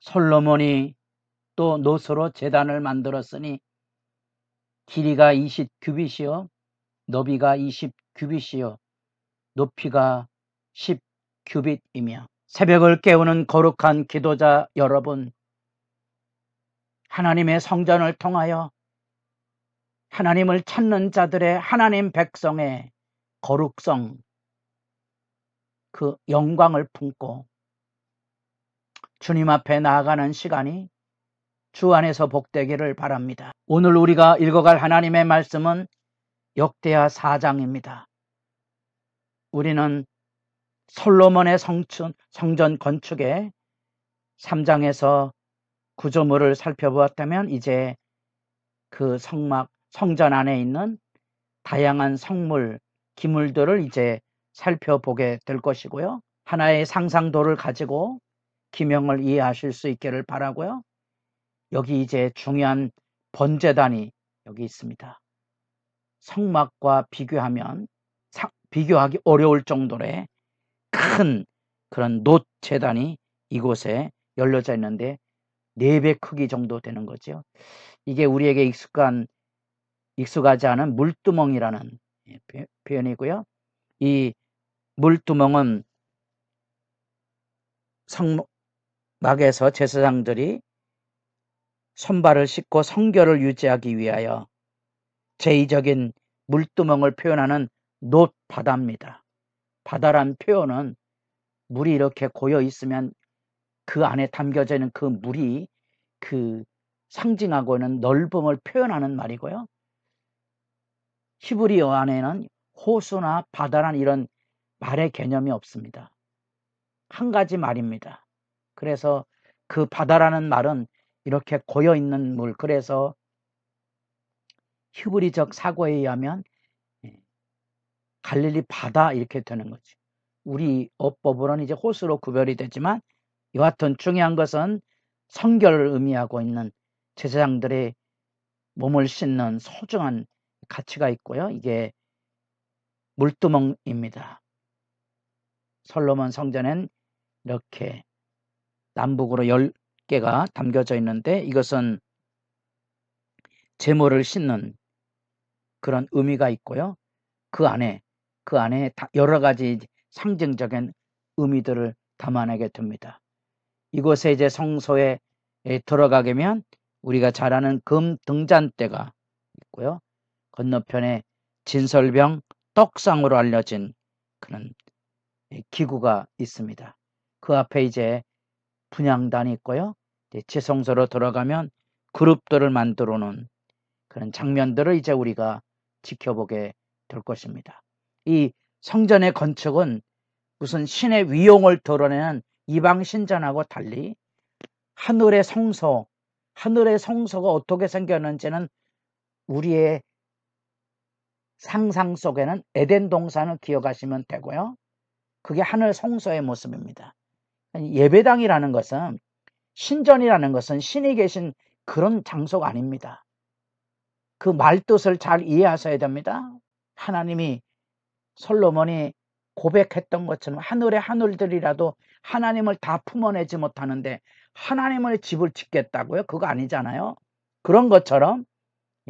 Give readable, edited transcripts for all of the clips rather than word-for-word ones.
솔로몬이 또 노스로 제단을 만들었으니 길이가 20규빗이요 너비가 20규빗이요 높이가 10규빗이며 새벽을 깨우는 거룩한 기도자 여러분, 하나님의 성전을 통하여 하나님을 찾는 자들의 하나님 백성의 거룩성, 그 영광을 품고 주님 앞에 나아가는 시간이 주 안에서 복되기를 바랍니다. 오늘 우리가 읽어갈 하나님의 말씀은 역대하 4장입니다. 우리는 솔로몬의 성전 건축의 3장에서 구조물을 살펴보았다면 이제 그 성전 안에 있는 다양한 성물, 기물들을 이제 살펴보게 될 것이고요. 하나의 상상도를 가지고 기명을 이해하실 수 있기를 바라고요. 여기 이제 중요한 번제단이 여기 있습니다. 성막과 비교하기 어려울 정도의 큰 그런 놋제단이 이곳에 열려져 있는데 4배 크기 정도 되는 거죠. 이게 우리에게 익숙하지 않은 물두멍이라는 표현이고요. 이 물두멍은 성막에서 제사장들이 손발을 씻고 성결을 유지하기 위하여 제2적인 물두멍을 표현하는 놋바다입니다. 바다란 표현은 물이 이렇게 고여 있으면 그 안에 담겨져 있는 그 물이 그 상징하고 있는 넓음을 표현하는 말이고요. 히브리어 안에는 호수나 바다란 이런 말의 개념이 없습니다. 한 가지 말입니다. 그래서 그 바다라는 말은 이렇게 고여 있는 물, 그래서 히브리적 사고에 의하면 갈릴리 바다 이렇게 되는 거죠. 우리 어법으로는 이제 호수로 구별이 되지만 여하튼 중요한 것은 성결을 의미하고 있는 제사장들의 몸을 씻는 소중한 가치가 있고요. 이게 물두멍입니다. 솔로몬 성전엔 이렇게 남북으로 10개가 담겨져 있는데 이것은 제물을 씻는 그런 의미가 있고요. 그 안에 여러 가지 상징적인 의미들을 담아내게 됩니다. 이곳에 이제 성소에 들어가게 되면 우리가 잘 아는 금 등잔대가 있고요. 건너편에 진설병 떡상으로 알려진 그런 기구가 있습니다. 그 앞에 이제 분향단이 있고요. 지성소로 들어가면 그룹들을 만들어 놓은 그런 장면들을 이제 우리가 지켜보게 될 것입니다. 이 성전의 건축은 무슨 신의 위용을 드러내는 이방 신전하고 달리 하늘의 성소가 어떻게 생겼는지는 우리의 상상 속에는 에덴 동산을 기억하시면 되고요. 그게 하늘 성소의 모습입니다. 예배당이라는 것은, 신전이라는 것은 신이 계신 그런 장소가 아닙니다. 그 말뜻을 잘 이해하셔야 됩니다. 하나님이 솔로몬이 고백했던 것처럼 하늘의 하늘들이라도 하나님을 다 품어내지 못하는데 하나님의 집을 짓겠다고요? 그거 아니잖아요. 그런 것처럼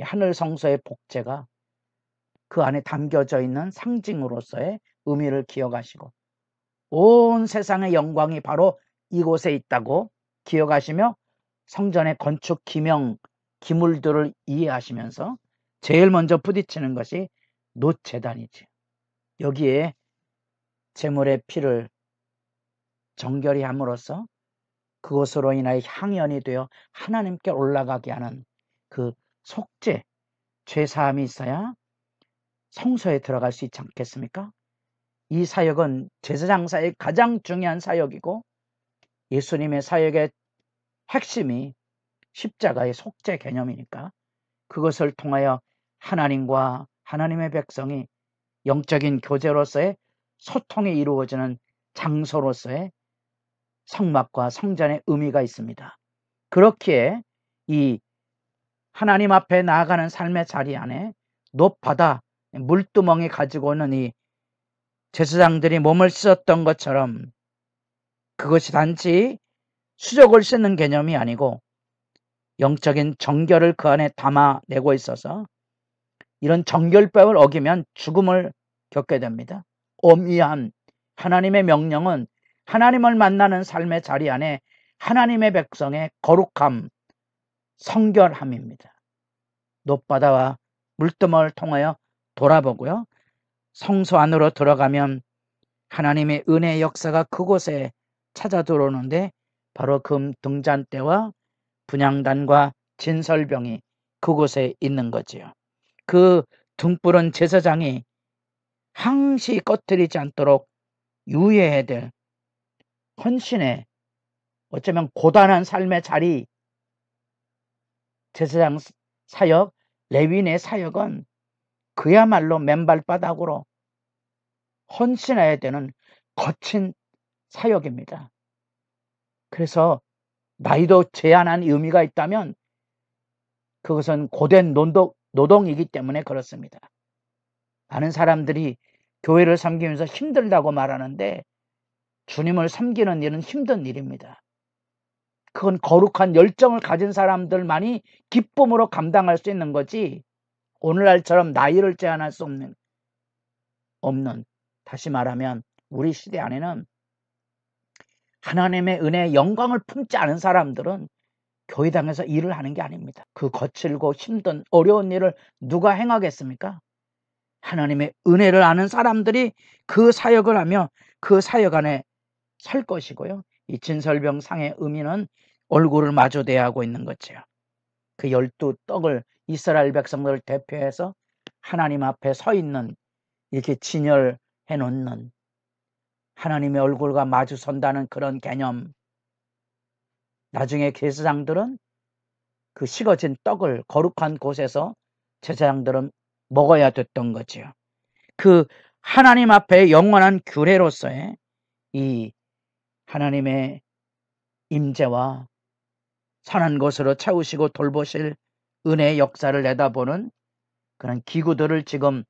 하늘 성소의 복제가 그 안에 담겨져 있는 상징으로서의 의미를 기억하시고 온 세상의 영광이 바로 이곳에 있다고 기억하시며 성전의 건축 기물들을 이해하시면서 제일 먼저 부딪히는 것이 놋제단이지. 여기에 제물의 피를 정결히 함으로써 그것으로 인하여 향연이 되어 하나님께 올라가게 하는 그 속죄, 죄사함이 있어야 성소에 들어갈 수 있지 않겠습니까? 이 사역은 제사장사의 가장 중요한 사역이고 예수님의 사역의 핵심이 십자가의 속죄 개념이니까 그것을 통하여 하나님과 하나님의 백성이 영적인 교제로서의 소통이 이루어지는 장소로서의 성막과 성전의 의미가 있습니다. 그렇기에 이 하나님 앞에 나아가는 삶의 자리 안에 놋바다, 물두멍이 가지고 오는 이 제사장들이 몸을 씻었던 것처럼 그것이 단지 수족을 씻는 개념이 아니고 영적인 정결을 그 안에 담아내고 있어서 이런 정결법을 어기면 죽음을 겪게 됩니다. 엄이한 하나님의 명령은 하나님을 만나는 삶의 자리 안에 하나님의 백성의 거룩함, 성결함입니다. 높바다와 물두멍을 통하여 돌아보고요. 성소 안으로 들어가면 하나님의 은혜의 역사가 그곳에 찾아 들어오는데 바로 금 등잔대와 분향단과 진설병이 그곳에 있는 거지요. 그 등불은 제사장이 항시 꺼뜨리지 않도록 유의해야 될 헌신의 어쩌면 고단한 삶의 자리, 제사장 사역, 레위인의 사역은 그야말로 맨발바닥으로 헌신해야 되는 거친 사역입니다. 그래서 나이도 제한한 의미가 있다면 그것은 고된 노동이기 때문에 그렇습니다. 많은 사람들이 교회를 섬기면서 힘들다고 말하는데 주님을 섬기는 일은 힘든 일입니다. 그건 거룩한 열정을 가진 사람들만이 기쁨으로 감당할 수 있는 거지 오늘날처럼 나이를 제한할 수 없는 다시 말하면 우리 시대 안에는 하나님의 은혜의 영광을 품지 않은 사람들은 교회당에서 일을 하는 게 아닙니다. 그 거칠고 힘든 어려운 일을 누가 행하겠습니까? 하나님의 은혜를 아는 사람들이 그 사역을 하며 그 사역 안에 설 것이고요. 이 진설병 상의 의미는 얼굴을 마주 대하고 있는 거죠. 그 12떡을 이스라엘 백성들을 대표해서 하나님 앞에 서 있는 이렇게 진열해 놓는 하나님의 얼굴과 마주 선다는 그런 개념. 나중에 제사장들은 그 식어진 떡을 거룩한 곳에서 제사장들은 먹어야 됐던 거지요. 그 하나님 앞에 영원한 규례로서의 이 하나님의 임재와 선한 것으로 채우시고 돌보실 은혜의 역사를 내다보는 그런 기구들을 지금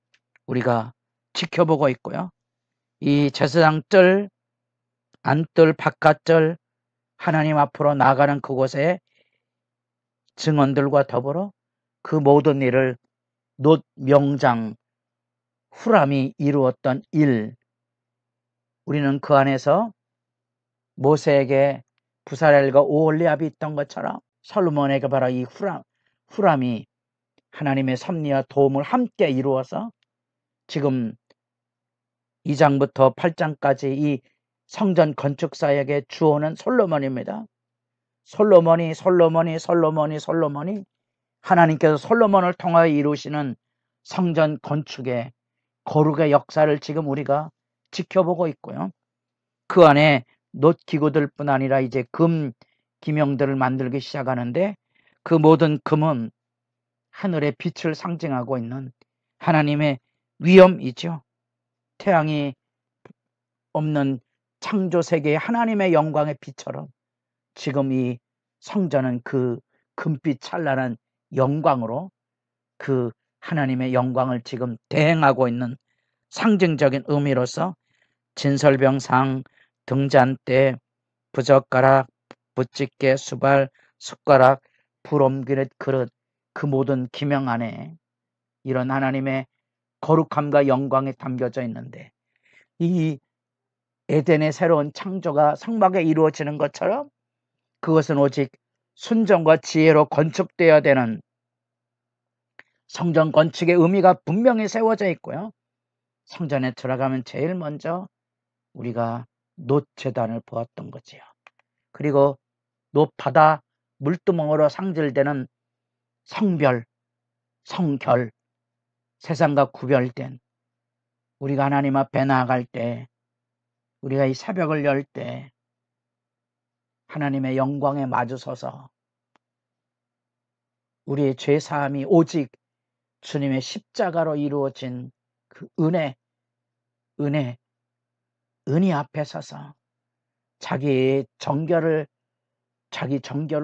우리가 지켜보고 있고요. 이 제사장 뜰, 안뜰, 바깥뜰 하나님 앞으로 나가는 그곳에 증언들과 더불어 그 모든 일을 놋 명장 후람이 이루었던 일, 우리는 그 안에서 모세에게 부사렐과 오홀리압이 있던 것처럼 솔로몬에게 바로 이 후람이 하나님의 섭리와 도움을 함께 이루어서 지금 2장부터 8장까지 이 성전 건축 사역에 주어는 솔로몬입니다. 솔로몬이 하나님께서 솔로몬을 통하여 이루시는 성전 건축의 거룩의 역사를 지금 우리가 지켜보고 있고요. 그 안에 놋기구들 뿐 아니라 이제 금 기명들을 만들기 시작하는데 그 모든 금은 하늘의 빛을 상징하고 있는 하나님의 위엄이죠. 태양이 없는 창조 세계의 하나님의 영광의 빛처럼 지금 이 성전은 그 금빛 찬란한 영광으로 그 하나님의 영광을 지금 대행하고 있는 상징적인 의미로서 진설병상, 등잔대, 부젓가락, 부집개, 수발, 숟가락, 불 옮기는 그릇 그 모든 기명 안에 이런 하나님의 거룩함과 영광이 담겨져 있는데 이 에덴의 새로운 창조가 성막에 이루어지는 것처럼 그것은 오직 순종과 지혜로 건축되어야 되는 성전 건축의 의미가 분명히 세워져 있고요. 성전에 들어가면 제일 먼저 우리가 놋제단을 보았던 거지요. 그리고 놋바다 물두멍으로 상징되는 성별, 성결, 세상과 구별된 우리가 하나님 앞에 나아갈 때 우리가 이 새벽을 열 때 하나님의 영광에 마주서서 우리의 죄사함이 오직 주님의 십자가로 이루어진 그 은혜 앞에 서서 자기 정결을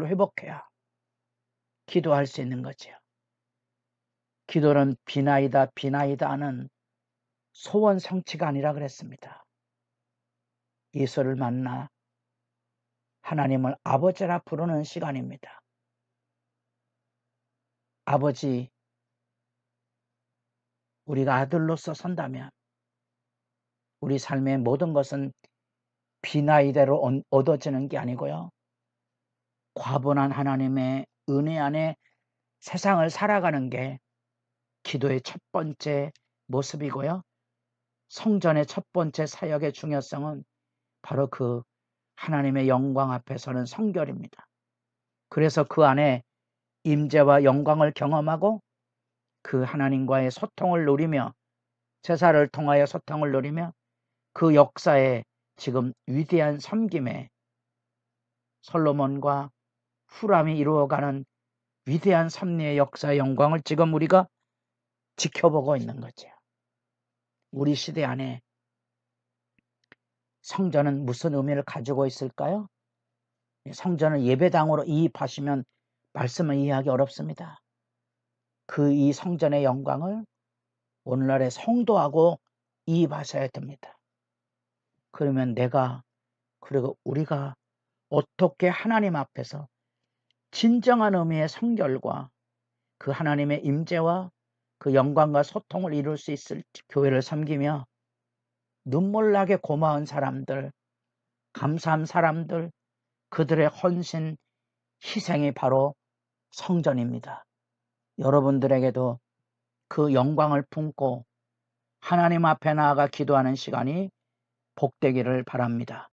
회복해야 기도할 수 있는 거죠. 기도는 비나이다 하는 소원 성취가 아니라 그랬습니다. 예수를 만나 하나님을 아버지라 부르는 시간입니다. 아버지, 우리가 아들로서 선다면 우리 삶의 모든 것은 비나이대로 얻어지는 게 아니고요. 과분한 하나님의 은혜 안에 세상을 살아가는 게 기도의 첫 번째 모습이고요. 성전의 첫 번째 사역의 중요성은 바로 그 하나님의 영광 앞에 서는 성결입니다. 그래서 그 안에 임재와 영광을 경험하고 그 하나님과의 소통을 누리며 제사를 통하여 소통을 누리며 그 역사에 지금 위대한 섬김에 솔로몬과 후람이 이루어가는 위대한 섭리의 역사의 영광을 지금 우리가 지켜보고 있는 거죠. 우리 시대 안에 성전은 무슨 의미를 가지고 있을까요? 성전을 예배당으로 이입하시면 말씀을 이해하기 어렵습니다. 이 성전의 영광을 오늘날의 성도하고 이입하셔야 됩니다. 그러면 그리고 우리가 어떻게 하나님 앞에서 진정한 의미의 성결과 그 하나님의 임재와 그 영광과 소통을 이룰 수 있을지, 교회를 섬기며 눈물나게 고마운 사람들, 감사한 사람들, 그들의 헌신, 희생이 바로 성전입니다. 여러분들에게도 그 영광을 품고 하나님 앞에 나아가 기도하는 시간이 복되기를 바랍니다.